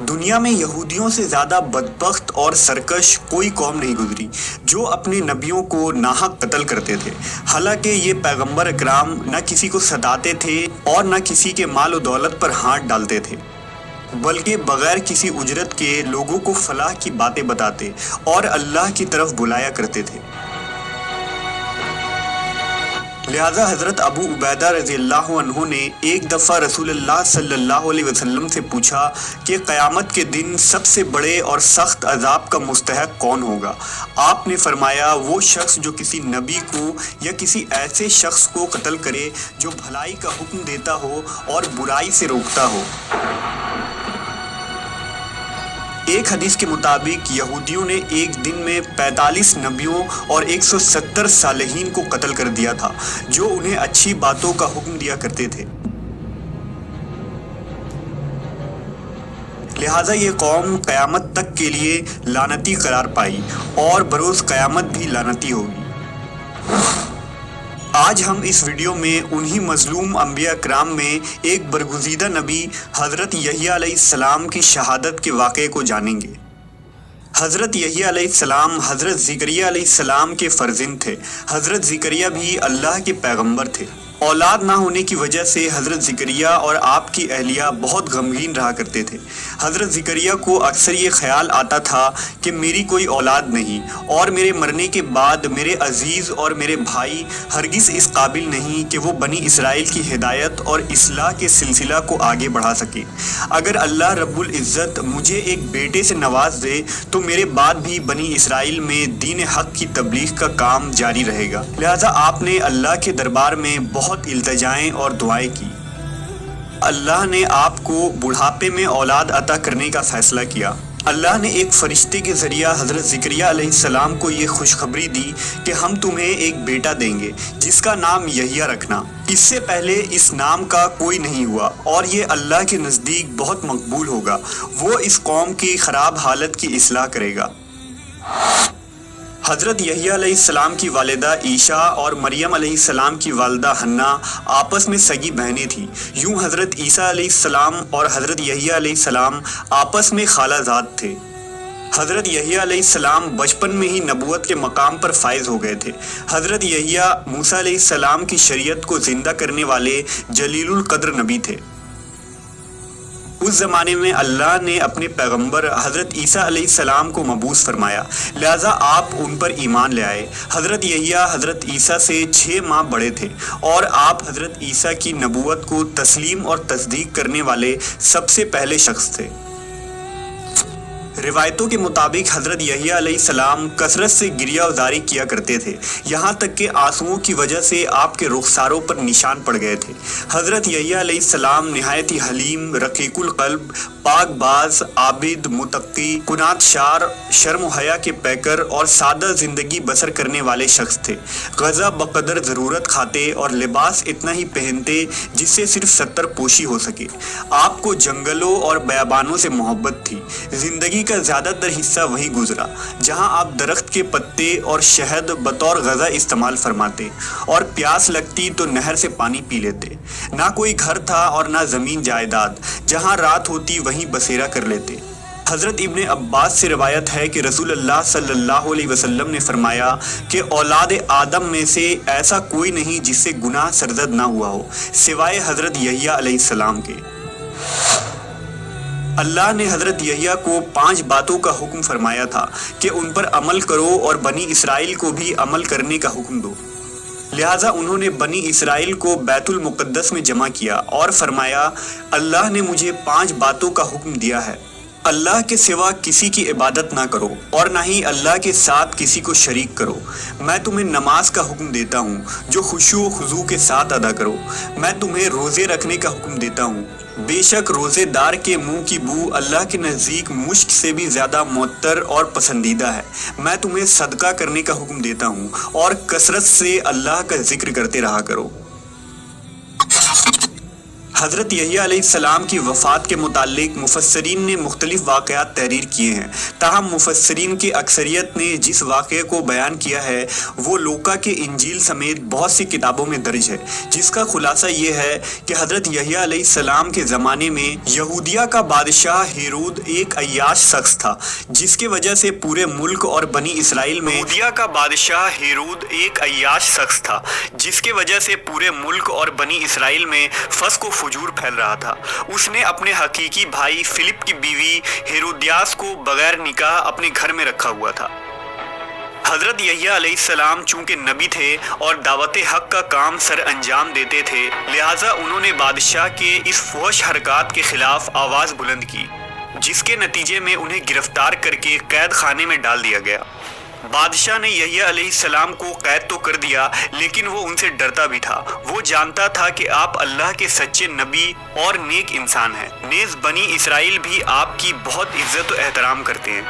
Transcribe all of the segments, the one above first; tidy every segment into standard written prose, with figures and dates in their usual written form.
دنیا میں یہودیوں سے زیادہ بدبخت اور سرکش کوئی قوم نہیں گزری جو اپنے نبیوں کو ناحق قتل کرتے تھے، حالانکہ یہ پیغمبر اکرام نہ کسی کو ستاتے تھے اور نہ کسی کے مال و دولت پر ہاتھ ڈالتے تھے، بلکہ بغیر کسی اجرت کے لوگوں کو فلاح کی باتیں بتاتے اور اللہ کی طرف بلایا کرتے تھے۔ لہٰذا حضرت ابو عبیدہ رضی اللہ عنہ نے ایک دفعہ رسول اللہ صلی اللہ علیہ وسلم سے پوچھا کہ قیامت کے دن سب سے بڑے اور سخت عذاب کا مستحق کون ہوگا؟ آپ نے فرمایا، وہ شخص جو کسی نبی کو یا کسی ایسے شخص کو قتل کرے جو بھلائی کا حکم دیتا ہو اور برائی سے روکتا ہو۔ ایک حدیث کے مطابق یہودیوں نے ایک دن میں 45 نبیوں اور 170 صالحین کو قتل کر دیا تھا جو انہیں اچھی باتوں کا حکم دیا کرتے تھے۔ لہٰذا یہ قوم قیامت تک کے لیے لعنتی قرار پائی اور بروز قیامت بھی لعنتی ہوگی۔ آج ہم اس ویڈیو میں انہی مظلوم انبیاء کرام میں ایک برگزیدہ نبی حضرت یحییٰ علیہ السلام کی شہادت کے واقعے کو جانیں گے۔ حضرت یحییٰ علیہ السلام حضرت زکریا علیہ السلام کے فرزند تھے۔ حضرت زکریا بھی اللہ کے پیغمبر تھے۔ اولاد نہ ہونے کی وجہ سے حضرت زکریا اور آپ کی اہلیہ بہت غمگین رہا کرتے تھے۔ حضرت زکریا کو اکثر یہ خیال آتا تھا کہ میری کوئی اولاد نہیں اور میرے مرنے کے بعد میرے عزیز اور میرے بھائی ہرگز اس قابل نہیں کہ وہ بنی اسرائیل کی ہدایت اور اصلاح کے سلسلہ کو آگے بڑھا سکے۔ اگر اللہ رب العزت مجھے ایک بیٹے سے نواز دے تو میرے بعد بھی بنی اسرائیل میں دین حق کی تبلیغ کا کام جاری رہے گا۔ لہٰذا آپ نے اللہ کے دربار میں بہت التجائیں اور دعائیں کی۔ اللہ نے آپ کو بڑھاپے میں اولاد عطا کرنے کا فیصلہ کیا۔ اللہ نے ایک فرشتے کے ذریعہ حضرت زکریا علیہ السلام کو یہ خوشخبری دی کہ ہم تمہیں ایک بیٹا دیں گے جس کا نام یحییٰ رکھنا۔ اس سے پہلے اس نام کا کوئی نہیں ہوا اور یہ اللہ کے نزدیک بہت مقبول ہوگا۔ وہ اس قوم کی خراب حالت کی اصلاح کرے گا۔ حضرت یحییٰ علیہ السلام کی والدہ عیشیٰ اور مریم علیہ السلام کی والدہ حنہ آپس میں سگی بہنیں تھیں۔ یوں حضرت عیسیٰ علیہ السلام اور حضرت یحییٰ علیہ السلام آپس میں خالہ زاد تھے۔ حضرت یحییٰ علیہ السلام بچپن میں ہی نبوت کے مقام پر فائز ہو گئے تھے۔ حضرت یحییٰ موسیٰ علیہ السلام کی شریعت کو زندہ کرنے والے جلیل القدر نبی تھے۔ اس زمانے میں اللہ نے اپنے پیغمبر حضرت عیسیٰ علیہ السلام کو مبعوث فرمایا، لہٰذا آپ ان پر ایمان لے آئے۔ حضرت یحییٰ حضرت عیسیٰ سے 6 ماہ بڑے تھے اور آپ حضرت عیسیٰ کی نبوت کو تسلیم اور تصدیق کرنے والے سب سے پہلے شخص تھے۔ روایتوں کے مطابق حضرت یحییٰ علیہ السلام کثرت سے گریہ وزاری کیا کرتے تھے، یہاں تک کہ آنسوؤں کی وجہ سے آپ کے رخساروں پر نشان پڑ گئے تھے۔ حضرت یحییٰ علیہ السلام نہایت ہی حلیم، رقیق القلب، پاک باز، عابد، متقی، قناعت شار، شرم و حیا کے پیکر اور سادہ زندگی بسر کرنے والے شخص تھے۔ غذا بقدر ضرورت کھاتے اور لباس اتنا ہی پہنتے جس سے صرف ستر پوشی ہو سکے۔ آپ کو جنگلوں اور بیابانوں سے محبت تھی۔ زندگی کا زیادہ تر حصہ وہی گزرا جہاں آپ درخت کے پتے اور شہد بطور غذا استعمال فرماتے اور پیاس لگتی تو نہر سے پانی پی لیتے۔ نہ کوئی گھر تھا اور نہ زمین جائیداد، جہاں رات ہوتی وہیں بسیرا کر لیتے۔ حضرت ابن عباس سے روایت ہے کہ رسول اللہ صلی اللہ علیہ وسلم نے فرمایا کہ اولاد آدم میں سے ایسا کوئی نہیں جس سے گناہ سرزد نہ ہوا ہو سوائے حضرت یحییٰ علیہ السلام کے۔ اللہ نے حضرت یحییٰ کو 5 باتوں کا حکم فرمایا تھا کہ ان پر عمل کرو اور بنی اسرائیل کو بھی عمل کرنے کا حکم دو۔ لہٰذا انہوں نے بنی اسرائیل کو بیت المقدس میں جمع کیا اور فرمایا، اللہ نے مجھے 5 باتوں کا حکم دیا ہے۔ اللہ کے سوا کسی کی عبادت نہ کرو اور نہ ہی اللہ کے ساتھ کسی کو شریک کرو۔ میں تمہیں نماز کا حکم دیتا ہوں جو خشوع و خضوع کے ساتھ ادا کرو۔ میں تمہیں روزے رکھنے کا حکم دیتا ہوں۔ بے شک روزے دار کے منہ کی بو اللہ کے نزدیک مشک سے بھی زیادہ معطر اور پسندیدہ ہے۔ میں تمہیں صدقہ کرنے کا حکم دیتا ہوں اور کثرت سے اللہ کا ذکر کرتے رہا کرو۔ حضرت یحییٰ علیہ السلام کی وفات کے متعلق مفسرین نے مختلف واقعات تحریر کیے ہیں، تاہم مفسرین کی اکثریت نے جس واقعے کو بیان کیا ہے وہ لوکا کے انجیل سمیت بہت سی کتابوں میں درج ہے، جس کا خلاصہ یہ ہے کہ حضرت یحییٰ علیہ السلام کے زمانے میں یہودیہ کا بادشاہ ہیرود ایک عیاش شخص تھا، جس کی وجہ سے پورے ملک اور بنی اسرائیل میں فسق و فجور پھیل رہا تھا۔ اس نے اپنے حقیقی بھائی فلپ کی بیوی ہیرودیاس کو بغیر نکاح اپنے گھر میں رکھا ہوا تھا۔ حضرت یحییٰ علیہ السلام چونکہ نبی تھے اور دعوت حق کا کام سر انجام دیتے تھے، لہٰذا انہوں نے بادشاہ کے اس فحش حرکات کے خلاف آواز بلند کی، جس کے نتیجے میں انہیں گرفتار کر کے قید خانے میں ڈال دیا گیا۔ بادشاہ نے یحییٰ علیہ السلام کو قید تو کر دیا، لیکن وہ ان سے ڈرتا بھی تھا۔ وہ جانتا تھا کہ آپ اللہ کے سچے نبی اور نیک انسان ہیں، نیز بنی اسرائیل بھی آپ کی بہت عزت و احترام کرتے ہیں۔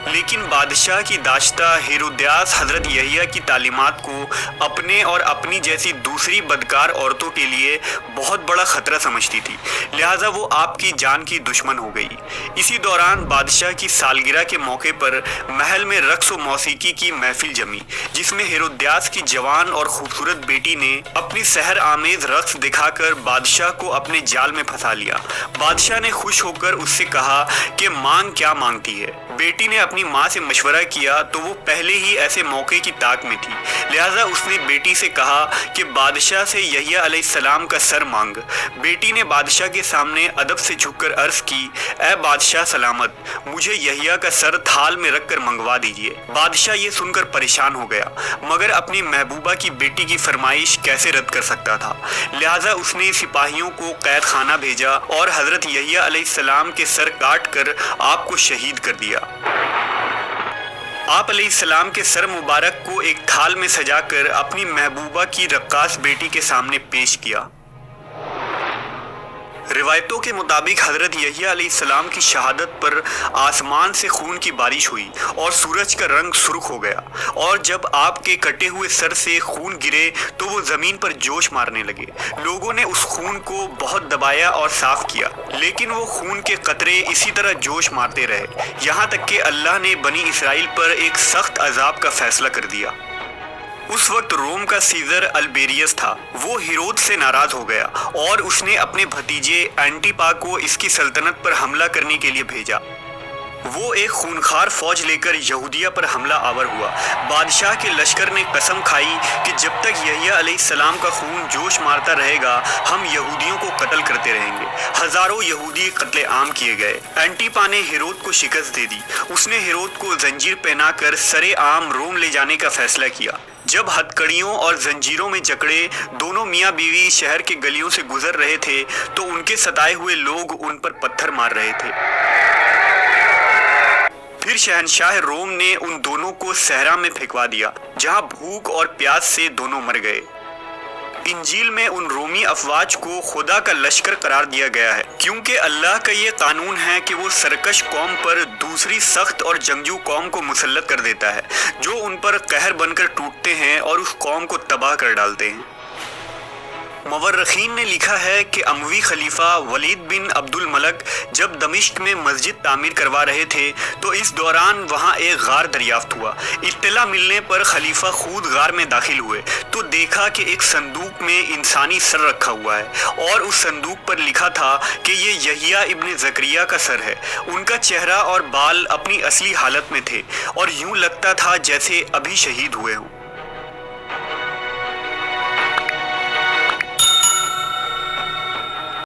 لیکن بادشاہ کی داشتہ ہیرودیاس حضرت یحییٰ کی تعلیمات کو اپنے اور اپنی جیسی دوسری بدکار عورتوں کے لیے بہت بڑا خطرہ سمجھتی تھی، لہٰذا وہ آپ کی جان کی دشمن ہو گئی۔ اسی دوران بادشاہ کی سالگرہ کے موقع پر محل میں رقص و موسیقی کی محفل جمی، جس میں ہیرودیاس کی جوان اور خوبصورت بیٹی نے اپنی سحر آمیز رقص دکھا کر بادشاہ کو اپنے جال میں پھنسا لیا۔ بادشاہ نے خوش ہو کر اس سے کہا کہ مانگ کیا مانگتی ہے۔ بیٹی نے اپنی ماں سے مشورہ کیا تو وہ پہلے ہی ایسے موقع کی طاق میں تھی، لہٰذا اس نے بیٹی سے کہا کہ بادشاہ سے یحییٰ علیہ السلام کا سر مانگ۔ بیٹی نے بادشاہ کے سامنے ادب سے جھک کر عرض کی، اے بادشاہ سلامت، مجھے یحییٰ کا سر تھال میں رکھ کر منگوا دیجیے۔ بادشاہ یہ سن کر پریشان ہو گیا، مگر اپنی محبوبہ کی بیٹی کی فرمائش کیسے رد کر سکتا تھا، لہٰذا اس نے سپاہیوں کو قید خانہ بھیجا اور حضرت یحییٰ علیہ السلام کے سر کاٹ کر آپ کو شہید کر دیا۔ آپ علیہ السلام کے سر مبارک کو ایک تھال میں سجا کر اپنی محبوبہ کی رقاص بیٹی کے سامنے پیش کیا۔ روایتوں کے مطابق حضرت یحییٰ علیہ السلام کی شہادت پر آسمان سے خون کی بارش ہوئی اور سورج کا رنگ سرخ ہو گیا، اور جب آپ کے کٹے ہوئے سر سے خون گرے تو وہ زمین پر جوش مارنے لگے۔ لوگوں نے اس خون کو بہت دبایا اور صاف کیا، لیکن وہ خون کے قطرے اسی طرح جوش مارتے رہے، یہاں تک کہ اللہ نے بنی اسرائیل پر ایک سخت عذاب کا فیصلہ کر دیا۔ اس وقت روم کا سیزر البیریس تھا، وہ ہیرود سے ناراض ہو گیا اور اس نے اپنے بھتیجے اینٹیپا کو اس کی سلطنت پر حملہ کرنے کے لیے بھیجا۔ وہ ایک خونخوار فوج لے کر یہودیہ پر حملہ آور ہوا۔ بادشاہ کے لشکر نے قسم کھائی کہ جب تک یحییٰ علیہ السلام کا خون جوش مارتا رہے گا ہم یہودیوں کو قتل کرتے رہیں گے۔ ہزاروں یہودی قتل عام کیے گئے۔ اینٹیپا نے ہیرود کو شکست دے دی۔ اس نے ہیرود کو زنجیر پہنا کر سرے عام روم لے جانے کا فیصلہ کیا۔ جب ہتکڑیوں اور زنجیروں میں جکڑے دونوں میاں بیوی شہر کے گلیوں سے گزر رہے تھے تو ان کے ستائے ہوئے لوگ ان پر پتھر مار رہے تھے۔ پھر شہنشاہ روم نے ان دونوں کو صحرا میں پھینکوا دیا، جہاں بھوک اور پیاس سے دونوں مر گئے۔ انجیل میں ان رومی افواج کو خدا کا لشکر قرار دیا گیا ہے، کیونکہ اللہ کا یہ قانون ہے کہ وہ سرکش قوم پر دوسری سخت اور جنگجو قوم کو مسلط کر دیتا ہے، جو ان پر قہر بن کر ٹوٹتے ہیں اور اس قوم کو تباہ کر ڈالتے ہیں۔ مورخین نے لکھا ہے کہ اموی خلیفہ ولید بن عبد الملک جب دمشق میں مسجد تعمیر کروا رہے تھے تو اس دوران وہاں ایک غار دریافت ہوا۔ اطلاع ملنے پر خلیفہ خود غار میں داخل ہوئے تو دیکھا کہ ایک صندوق میں انسانی سر رکھا ہوا ہے اور اس صندوق پر لکھا تھا کہ یہ یحییٰ ابن زکریا کا سر ہے۔ ان کا چہرہ اور بال اپنی اصلی حالت میں تھے اور یوں لگتا تھا جیسے ابھی شہید ہوئے ہوں۔